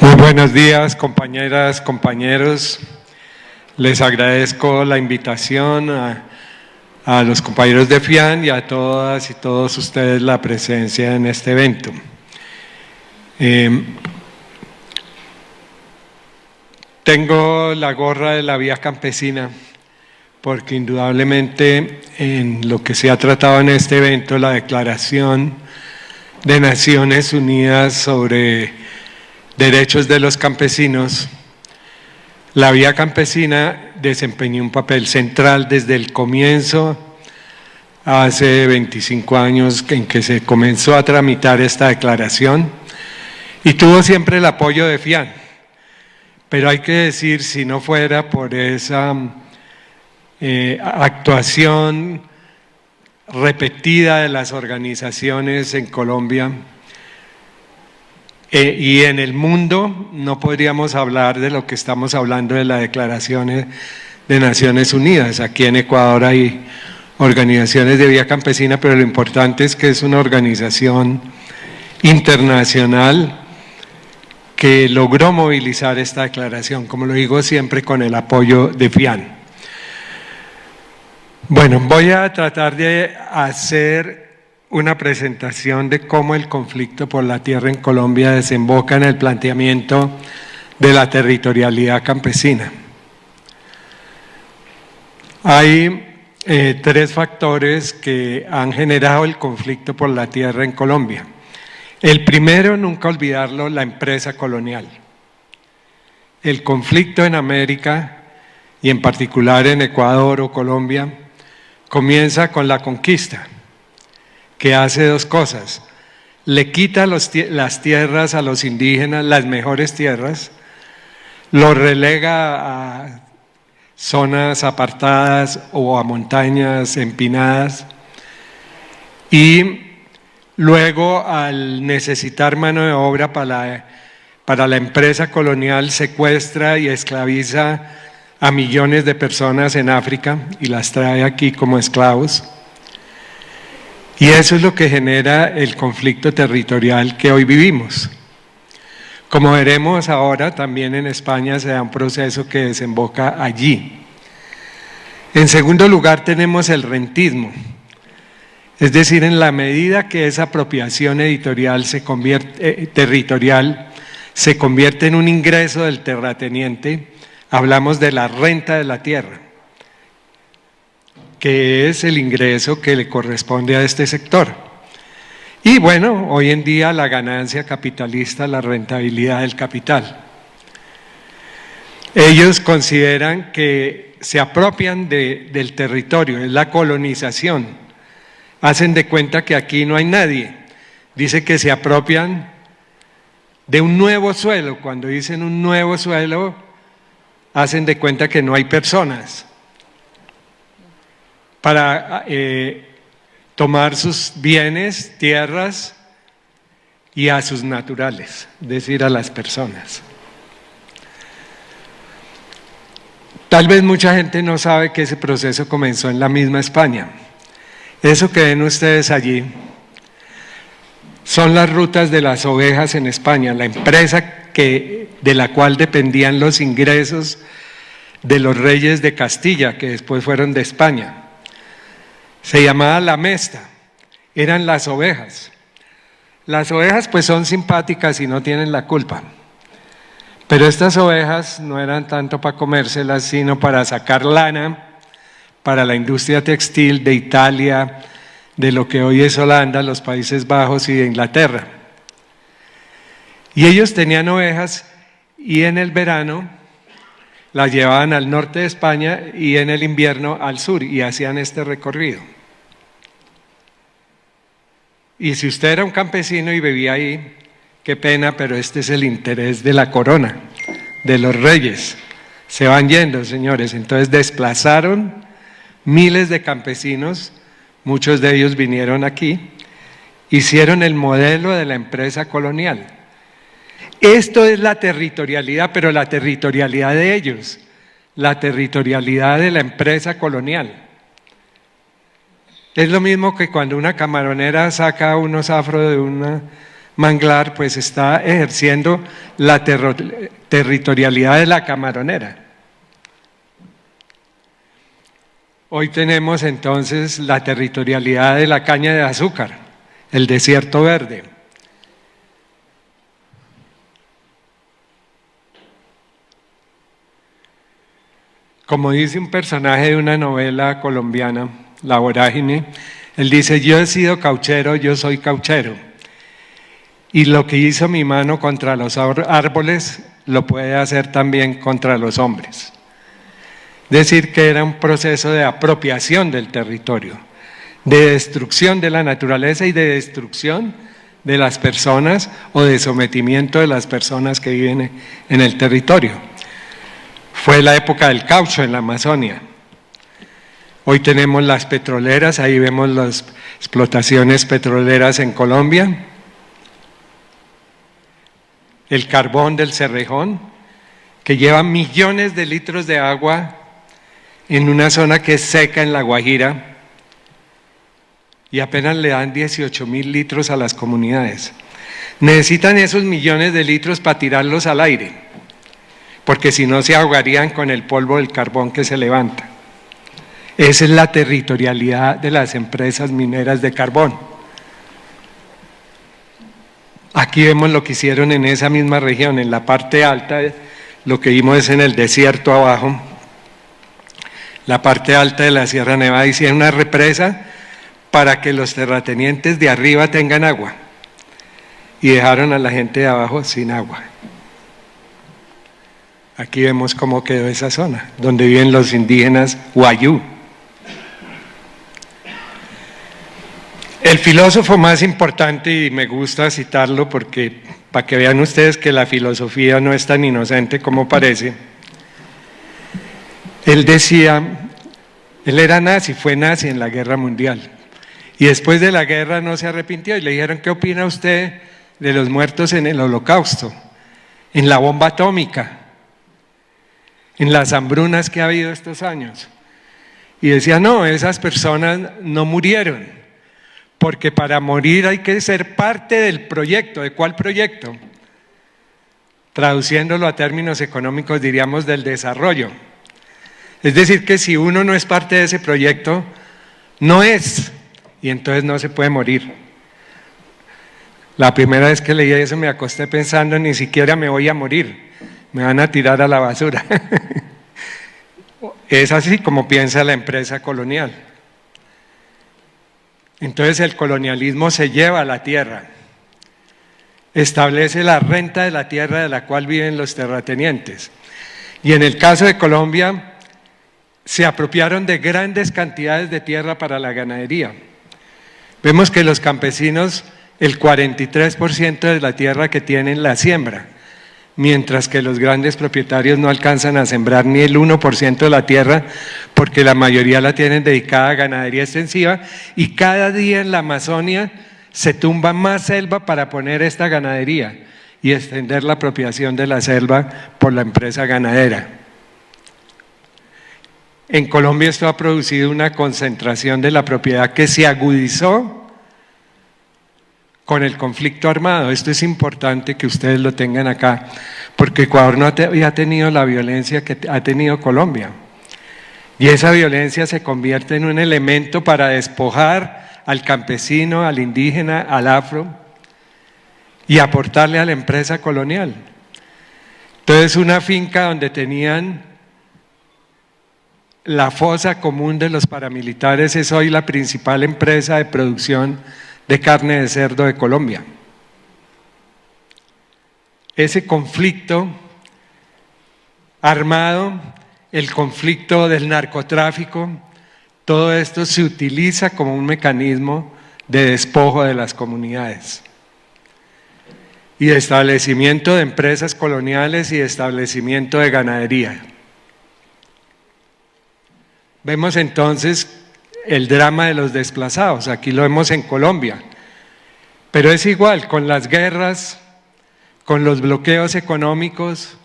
Muy buenos días, compañeras, compañeros. Les agradezco la invitación a los compañeros de FIAN y a todas y todos ustedes la presencia en este evento. Tengo la gorra de la Vía Campesina porque indudablemente en lo que se ha tratado en este evento, la Declaración de Naciones Unidas sobre Derechos de los Campesinos, la Vía Campesina desempeñó un papel central desde el comienzo, hace 25 años en que se comenzó a tramitar esta declaración y tuvo siempre el apoyo de FIAN. Pero hay que decir, si no fuera por esa actuación repetida de las organizaciones en Colombia y en el mundo, no podríamos hablar de lo que estamos hablando de la Declaración de Naciones Unidas. Aquí en Ecuador hay organizaciones de Vía Campesina, pero lo importante es que es una organización internacional que logró movilizar esta declaración, como lo digo siempre, con el apoyo de FIAN. Bueno, voy a tratar de hacer una presentación de cómo el conflicto por la tierra en Colombia desemboca en el planteamiento de la territorialidad campesina. Hay tres factores que han generado el conflicto por la tierra en Colombia. El primero, nunca olvidarlo, la empresa colonial. El conflicto en América, y en particular en Ecuador o Colombia, comienza con la conquista, que hace dos cosas: le quita las tierras a los indígenas, las mejores tierras, los relega a zonas apartadas o a montañas empinadas, y luego, al necesitar mano de obra para la empresa colonial, secuestra y esclaviza a millones de personas en África y las trae aquí como esclavos. Y eso es lo que genera el conflicto territorial que hoy vivimos. Como veremos ahora, también en España se da un proceso que desemboca allí. En segundo lugar, tenemos el rentismo. Es decir, en la medida que esa apropiación territorial se convierte en un ingreso del terrateniente, hablamos de la renta de la tierra, que es el ingreso que le corresponde a este sector. Y bueno, hoy en día la ganancia capitalista, la rentabilidad del capital. Ellos consideran que se apropian del territorio, es la colonización. Hacen de cuenta que aquí no hay nadie. Dice que se apropian de un nuevo suelo. Cuando dicen un nuevo suelo, hacen de cuenta que no hay personas para tomar sus bienes, tierras y a sus naturales, es decir, a las personas. Tal vez mucha gente no sabe que ese proceso comenzó en la misma España. Eso que ven ustedes allí son las rutas de las ovejas en España, la empresa de la cual dependían los ingresos de los reyes de Castilla, que después fueron de España. Se llamaba la Mesta, eran las ovejas. Las ovejas pues son simpáticas y no tienen la culpa, pero estas ovejas no eran tanto para comérselas, sino para sacar lana para la industria textil de Italia, de lo que hoy es Holanda, los Países Bajos y de Inglaterra. Y ellos tenían ovejas y en el verano las llevaban al norte de España y en el invierno al sur y hacían este recorrido. Y si usted era un campesino y vivía ahí, qué pena, pero este es el interés de la corona, de los reyes. Se van yendo, señores. Entonces desplazaron miles de campesinos, muchos de ellos vinieron aquí, hicieron el modelo de la empresa colonial. Esto es la territorialidad, pero la territorialidad de ellos, la territorialidad de la empresa colonial. Es lo mismo que cuando una camaronera saca unos afros de una manglar, pues está ejerciendo la territorialidad de la camaronera. Hoy tenemos entonces la territorialidad de la caña de azúcar, el desierto verde. Como dice un personaje de una novela colombiana, La Vorágine, él dice: yo he sido cauchero, yo soy cauchero. Y lo que hizo mi mano contra los árboles, lo puede hacer también contra los hombres. Es decir, que era un proceso de apropiación del territorio, de destrucción de la naturaleza y de destrucción de las personas o de sometimiento de las personas que viven en el territorio. Fue la época del caucho en la Amazonia. Hoy tenemos las petroleras, ahí vemos las explotaciones petroleras en Colombia. El carbón del Cerrejón, que lleva millones de litros de agua en una zona que es seca en La Guajira y apenas le dan 18.000 litros a las comunidades. Necesitan esos millones de litros para tirarlos al aire, porque si no se ahogarían con el polvo del carbón que se levanta. Esa es la territorialidad de las empresas mineras de carbón. Aquí vemos lo que hicieron en esa misma región, en la parte alta, lo que vimos es en el desierto abajo, la parte alta de la Sierra Nevada, hicieron una represa para que los terratenientes de arriba tengan agua y dejaron a la gente de abajo sin agua. Aquí vemos cómo quedó esa zona, donde viven los indígenas Wayuu. El filósofo más importante, y me gusta citarlo porque para que vean ustedes que la filosofía no es tan inocente como parece, él decía, él era nazi, fue nazi en la Guerra Mundial, y después de la guerra no se arrepintió, y le dijeron: ¿qué opina usted de los muertos en el Holocausto, en la bomba atómica, en las hambrunas que ha habido estos años? Y decía: no, esas personas no murieron, porque para morir hay que ser parte del proyecto. ¿De cuál proyecto? Traduciéndolo a términos económicos diríamos del desarrollo. Es decir, que si uno no es parte de ese proyecto, no es, y entonces no se puede morir. La primera vez que leí eso me acosté pensando: ni siquiera me voy a morir, me van a tirar a la basura. Es así como piensa la empresa colonial. Entonces el colonialismo se lleva a la tierra, establece la renta de la tierra de la cual viven los terratenientes. Y en el caso de Colombia, se apropiaron de grandes cantidades de tierra para la ganadería. Vemos que los campesinos, el 43% de la tierra que tienen la siembra, mientras que los grandes propietarios no alcanzan a sembrar ni el 1% de la tierra, porque la mayoría la tienen dedicada a ganadería extensiva, y cada día en la Amazonia se tumba más selva para poner esta ganadería y extender la apropiación de la selva por la empresa ganadera. En Colombia esto ha producido una concentración de la propiedad que se agudizó con el conflicto armado. Esto es importante que ustedes lo tengan acá, porque Ecuador no había tenido la violencia que ha tenido Colombia. Y esa violencia se convierte en un elemento para despojar al campesino, al indígena, al afro, y aportarle a la empresa colonial. Entonces, una finca donde tenían la fosa común de los paramilitares es hoy la principal empresa de producción de carne de cerdo de Colombia. Ese conflicto armado, el conflicto del narcotráfico, todo esto se utiliza como un mecanismo de despojo de las comunidades y de establecimiento de empresas coloniales y de establecimiento de ganadería. Vemos entonces el drama de los desplazados, aquí lo vemos en Colombia, pero es igual con las guerras, con los bloqueos económicos,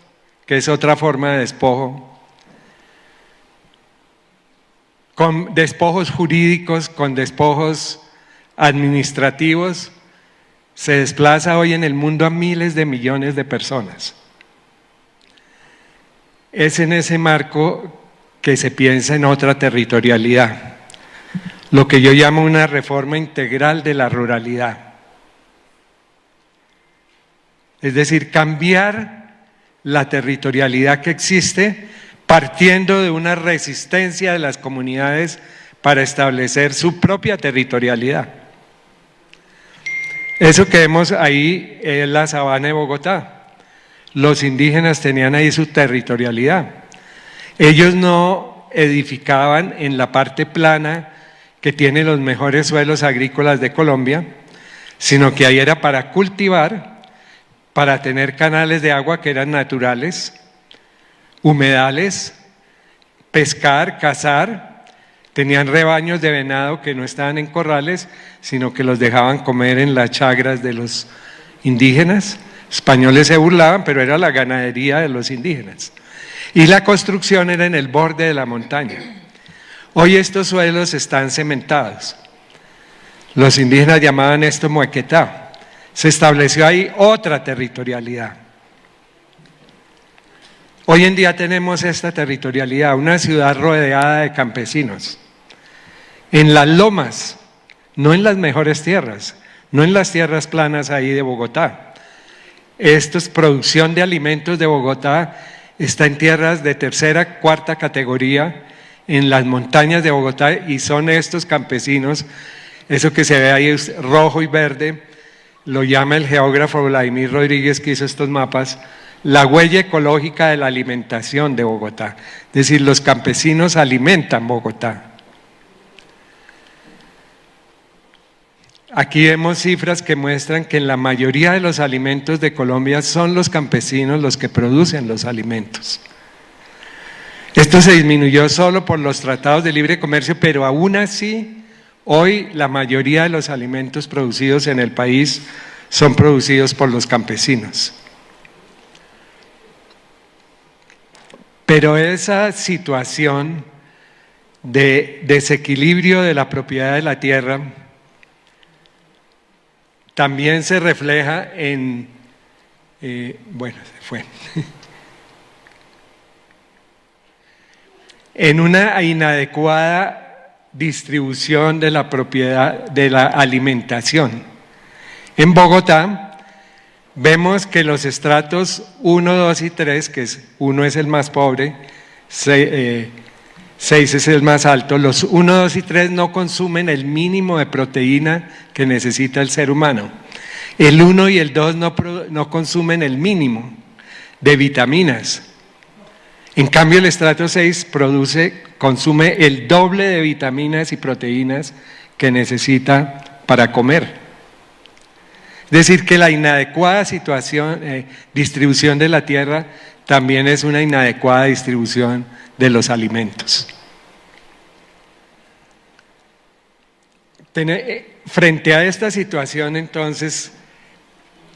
que es otra forma de despojo, con despojos jurídicos, con despojos administrativos, se desplaza hoy en el mundo a miles de millones de personas. Es en ese marco que se piensa en otra territorialidad, lo que yo llamo una reforma integral de la ruralidad. Es decir, cambiar la territorialidad que existe partiendo de una resistencia de las comunidades para establecer su propia territorialidad. Eso que vemos ahí es la sabana de Bogotá. Los indígenas tenían ahí su territorialidad. Ellos no edificaban en la parte plana que tiene los mejores suelos agrícolas de Colombia, sino que ahí era para cultivar, para tener canales de agua que eran naturales, humedales, pescar, cazar. Tenían rebaños de venado que no estaban en corrales, sino que los dejaban comer en las chagras de los indígenas. Españoles se burlaban, pero era la ganadería de los indígenas. Y la construcción era en el borde de la montaña. Hoy estos suelos están cementados. Los indígenas llamaban esto Muequetá. Se estableció ahí otra territorialidad. Hoy en día tenemos esta territorialidad, una ciudad rodeada de campesinos. En las lomas, no en las mejores tierras, no en las tierras planas ahí de Bogotá. Esto es producción de alimentos de Bogotá, está en tierras de tercera, cuarta categoría, en las montañas de Bogotá, y son estos campesinos, eso que se ve ahí es rojo y verde, lo llama el geógrafo Vladimir Rodríguez que hizo estos mapas, la huella ecológica de la alimentación de Bogotá. Es decir, los campesinos alimentan Bogotá. Aquí vemos cifras que muestran que en la mayoría de los alimentos de Colombia son los campesinos los que producen los alimentos. Esto se disminuyó solo por los tratados de libre comercio, pero aún así, hoy la mayoría de los alimentos producidos en el país son producidos por los campesinos. Pero esa situación de desequilibrio de la propiedad de la tierra también se refleja en, en una inadecuada distribución de la propiedad de la alimentación. En Bogotá vemos que los estratos 1, 2 y 3, que 1 es el más pobre, 6 es el más alto, los 1, 2 y 3 no consumen el mínimo de proteína que necesita el ser humano. El 1 y el 2 no consumen el mínimo de vitaminas. En cambio el estrato 6 consume el doble de vitaminas y proteínas que necesita para comer. Es decir, que la inadecuada distribución de la tierra también es una inadecuada distribución de los alimentos. Frente a esta situación, entonces,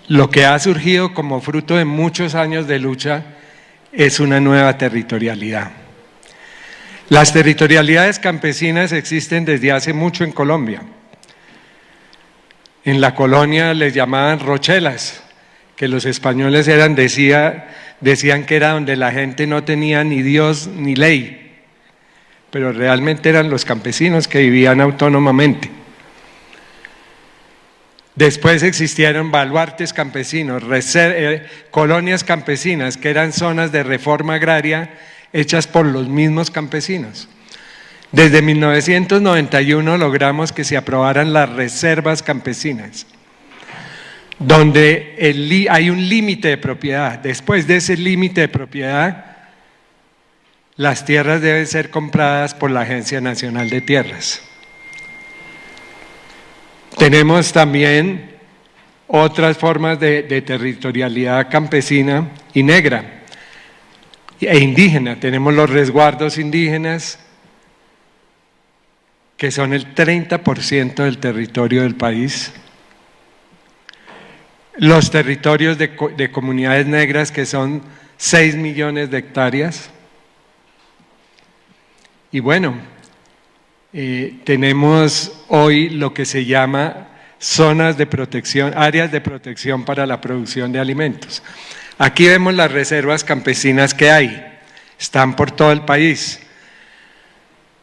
lo que ha surgido como fruto de muchos años de lucha es una nueva territorialidad. Las territorialidades campesinas existen desde hace mucho en Colombia. En la colonia les llamaban rochelas, que los españoles decían que era donde la gente no tenía ni Dios ni ley, pero realmente eran los campesinos que vivían autónomamente. Después existieron baluartes campesinos, colonias campesinas, que eran zonas de reforma agraria hechas por los mismos campesinos. Desde 1991 logramos que se aprobaran las reservas campesinas, donde hay un límite de propiedad. Después de ese límite de propiedad, las tierras deben ser compradas por la Agencia Nacional de Tierras. Tenemos también otras formas de territorialidad campesina y negra e indígena. Tenemos los resguardos indígenas, que son el 30% del territorio del país. Los territorios de comunidades negras, que son 6 millones de hectáreas. Y bueno, tenemos hoy lo que se llama zonas de protección, áreas de protección para la producción de alimentos. Aquí vemos las reservas campesinas que hay, están por todo el país.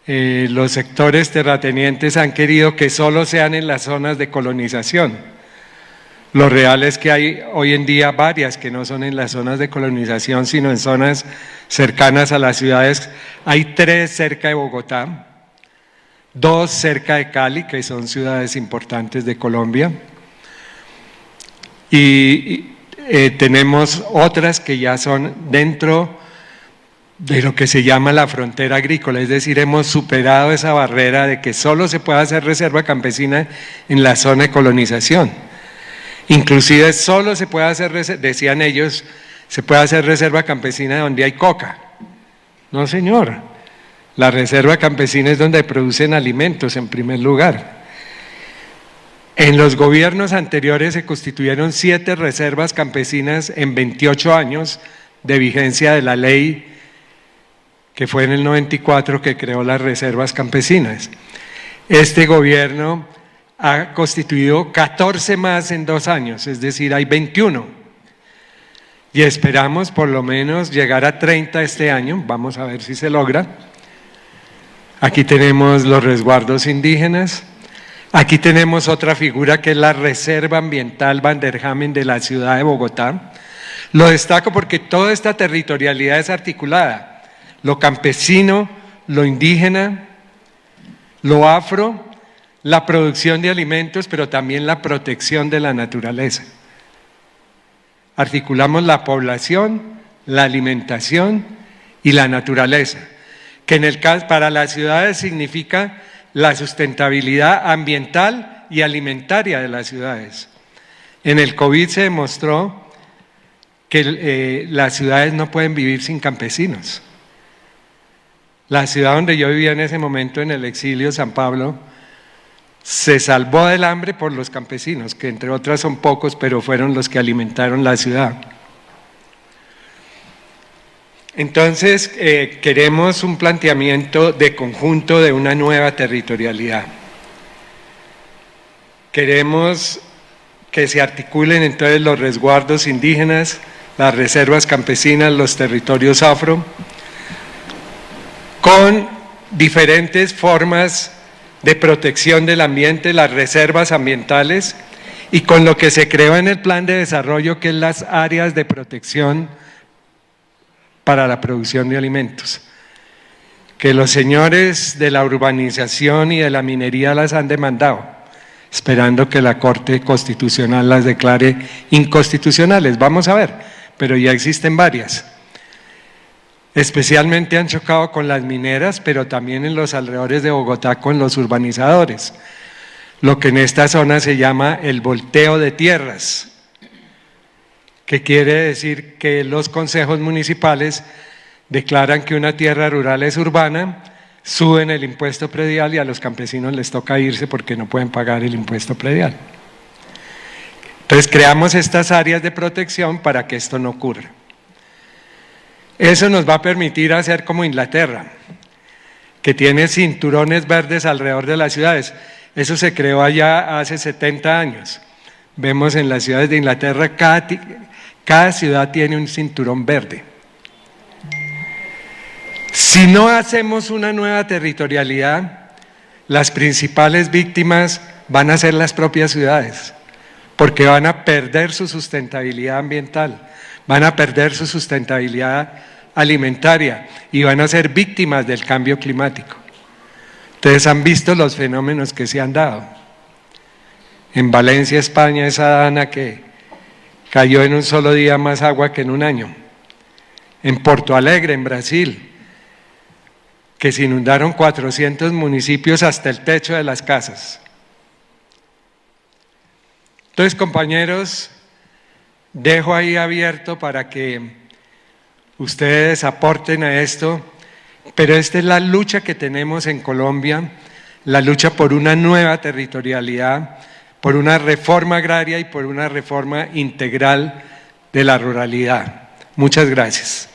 Los sectores terratenientes han querido que solo sean en las zonas de colonización. Lo real es que hay hoy en día varias que no son en las zonas de colonización, sino en zonas cercanas a las ciudades. Hay 3 cerca de Bogotá, 2 cerca de Cali, que son ciudades importantes de Colombia, y tenemos otras que ya son dentro de lo que se llama la frontera agrícola, es decir, hemos superado esa barrera de que solo se puede hacer reserva campesina en la zona de colonización. Inclusive solo se puede hacer, decían ellos, se puede hacer reserva campesina donde hay coca. No, señor, la reserva campesina es donde producen alimentos en primer lugar. En los gobiernos anteriores se constituyeron 7 reservas campesinas en 28 años de vigencia de la ley que fue en el 94 que creó las reservas campesinas. Este gobierno ha constituido 14 más en 2 años, es decir, hay 21. Y esperamos por lo menos llegar a 30 este año, vamos a ver si se logra. Aquí tenemos los resguardos indígenas. Aquí tenemos otra figura que es la Reserva Ambiental Vanderhamen de la ciudad de Bogotá. Lo destaco porque toda esta territorialidad es articulada. Lo campesino, lo indígena, lo afro, la producción de alimentos, pero también la protección de la naturaleza. Articulamos la población, la alimentación y la naturaleza, que en el caso para las ciudades significa la sustentabilidad ambiental y alimentaria de las ciudades. En el COVID se demostró que las ciudades no pueden vivir sin campesinos. La ciudad donde yo vivía en ese momento, en el exilio, San Pablo, se salvó del hambre por los campesinos, que entre otras son pocos, pero fueron los que alimentaron la ciudad. Entonces, queremos un planteamiento de conjunto de una nueva territorialidad. Queremos que se articulen entonces los resguardos indígenas, las reservas campesinas, los territorios afro, con diferentes formas de protección del ambiente, las reservas ambientales, y con lo que se creó en el plan de desarrollo, que es las áreas de protección para la producción de alimentos, que los señores de la urbanización y de la minería las han demandado, esperando que la Corte Constitucional las declare inconstitucionales. Vamos a ver, pero ya existen varias. Especialmente han chocado con las mineras, pero también en los alrededores de Bogotá con los urbanizadores, lo que en esta zona se llama el volteo de tierras, que quiere decir que los consejos municipales declaran que una tierra rural es urbana, suben el impuesto predial y a los campesinos les toca irse porque no pueden pagar el impuesto predial. Entonces creamos estas áreas de protección para que esto no ocurra. Eso nos va a permitir hacer como Inglaterra, que tiene cinturones verdes alrededor de las ciudades. Eso se creó allá hace 70 años. Vemos en las ciudades de Inglaterra, cada ciudad tiene un cinturón verde. Si no hacemos una nueva territorialidad, las principales víctimas van a ser las propias ciudades, porque van a perder su sustentabilidad ambiental, van a perder su sustentabilidad alimentaria y van a ser víctimas del cambio climático. Ustedes han visto los fenómenos que se han dado. En Valencia, España, esa dana que cayó en un solo día más agua que en un año. En Porto Alegre, en Brasil, que se inundaron 400 municipios hasta el techo de las casas. Entonces, compañeros, dejo ahí abierto para que ustedes aporten a esto, pero esta es la lucha que tenemos en Colombia, la lucha por una nueva territorialidad, por una reforma agraria y por una reforma integral de la ruralidad. Muchas gracias.